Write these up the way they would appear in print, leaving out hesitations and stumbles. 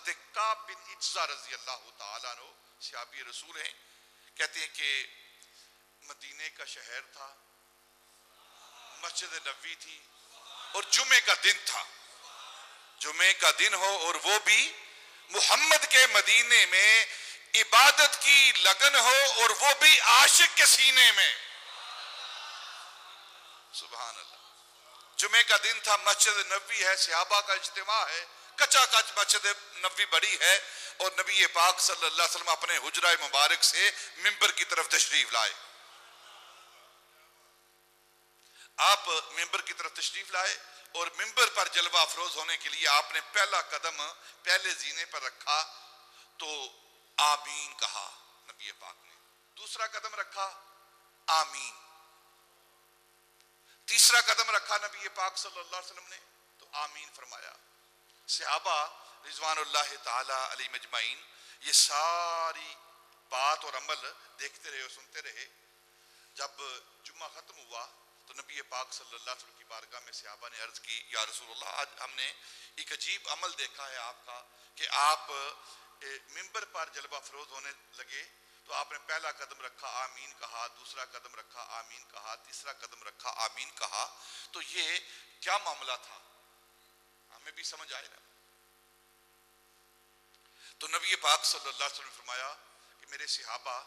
حضرت کعب بن عجزہ رضی اللہ تعالیٰ عنہ صحابی رسول ہیں، کہتے ہیں کہ مدینے کا شہر تھا، مسجد نبوی تھی اور جمعے کا دن تھا، جمعے کا دن ہو اور وہ بھی محمد کے مدینے میں عبادت کی لگن ہو اور وہ بھی عاشق کے سینے میں، سبحان اللہ۔ جمعے کا دن تھا، مسجد نبوی ہے، صحابہ کا اجتماع ہے، کچا کچ مسجد نبوی بڑی ہے، اور نبی پاک صلی اللہ علیہ وسلم اپنے حجرہ مبارک سے منبر کی طرف تشریف لائے، آپ منبر کی طرف تشریف لائے اور منبر پر جلوہ افروز ہونے کے لیے آپ نے پہلا قدم پہلے زینے پر رکھا تو آمین کہا نبی پاک نے، دوسرا قدم رکھا آمین، تیسرا قدم رکھا نبی پاک صلی اللہ علیہ وسلم نے تو آمین فرمایا۔ صحابہ رضوان اللہ تعالی علیہ مجمعین یہ ساری بات اور عمل دیکھتے رہے اور سنتے رہے۔ جب جمعہ ختم ہوا تو نبی پاک صلی اللہ علیہ وسلم کی بارگاہ میں صحابہ نے عرض کی، یا رسول اللہ آج ہم نے ایک عجیب عمل دیکھا ہے آپ کا کہ آپ منبر پر جلوہ افروز ہونے لگے تو آپ نے پہلا قدم رکھا آمین کہا، دوسرا قدم رکھا آمین کہا، تیسرا قدم رکھا آمین کہا، تو یہ کیا معاملہ تھا؟ ہمیں بھی سمجھ آئے نا۔ تو نبی پاک صلی اللہ علیہ وسلم نے فرمایا کہ میرے صحابہ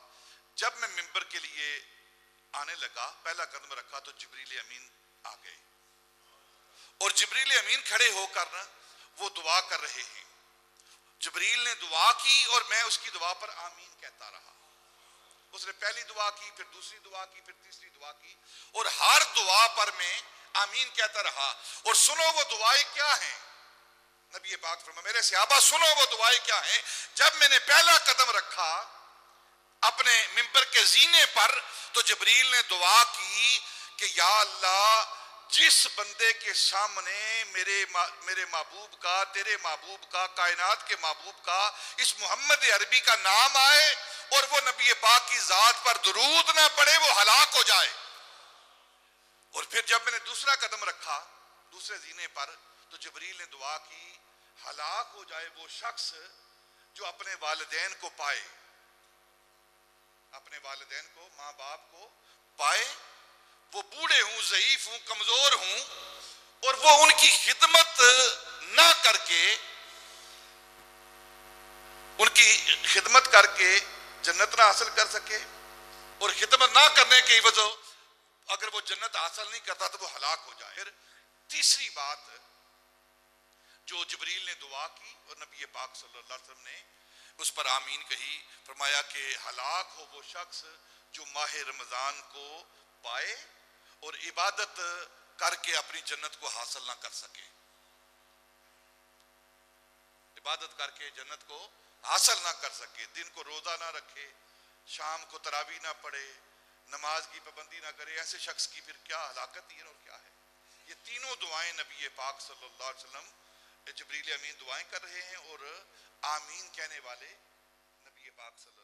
جب میں منبر کے لیے آنے لگا پہلا قدم رکھا تو جبریل امین آ گئے اور جبریل امین کھڑے ہو کر وہ دعا کر رہے ہیں، جبریل نے دعا کی اور میں اس کی دعا پر آمین کہتا رہا، اس نے پہلی دعا کی، پھر دوسری دعا کی، پھر تیسری دعا کی، اور ہر دعا پر میں آمین کہتا رہا۔ اور سنو وہ دعائیں کیا ہیں، نبی پاک فرمایا میرے صحابہ سنو وہ دعائیں کیا ہیں۔ جب میں نے پہلا قدم رکھا اپنے منبر کے زینے پر تو جبریل نے دعا کی کہ یا اللہ جس بندے کے سامنے میرے محبوب کا، تیرے محبوب کا، کائنات کے محبوب کا، اس محمد عربی کا نام آئے اور وہ نبی پاک کی ذات پر درود نہ پڑے وہ ہلاک ہو جائے۔ اور پھر جب میں نے دوسرا قدم رکھا دوسرے زینے پر تو جبریل نے دعا کی ہلاک ہو جائے وہ شخص جو اپنے والدین کو پائے، اپنے والدین کو، ماں باپ کو پائے، وہ بوڑھے ہوں، ضعیف ہوں، کمزور ہوں، اور وہ ان کی خدمت نہ کر کے، ان کی خدمت کر کے جنت نہ حاصل کر سکے، اور خدمت نہ کرنے کی وجہ اگر وہ جنت حاصل نہیں کرتا تو وہ ہلاک ہو جائے۔ پھر تیسری بات جو جبریل نے دعا کی اور نبی پاک صلی اللہ علیہ وسلم نے اس پر آمین کہی، فرمایا کہ ہلاک ہو وہ شخص جو ماہ رمضان کو پائے اور عبادت کر کے اپنی جنت کو حاصل نہ کر سکے، عبادت کر کے جنت کو حاصل نہ کر سکے، دن کو روزہ نہ رکھے، شام کو تراویح نہ پڑھے، نماز کی پابندی نہ کرے، ایسے شخص کی پھر کیا ہلاکت ہے اور کیا ہے۔ یہ تینوں دعائیں نبی پاک صلی اللہ علیہ وسلم جبریل امین دعائیں کر رہے ہیں اور آمین کہنے والے نبی پاک صلی اللہ علیہ وسلم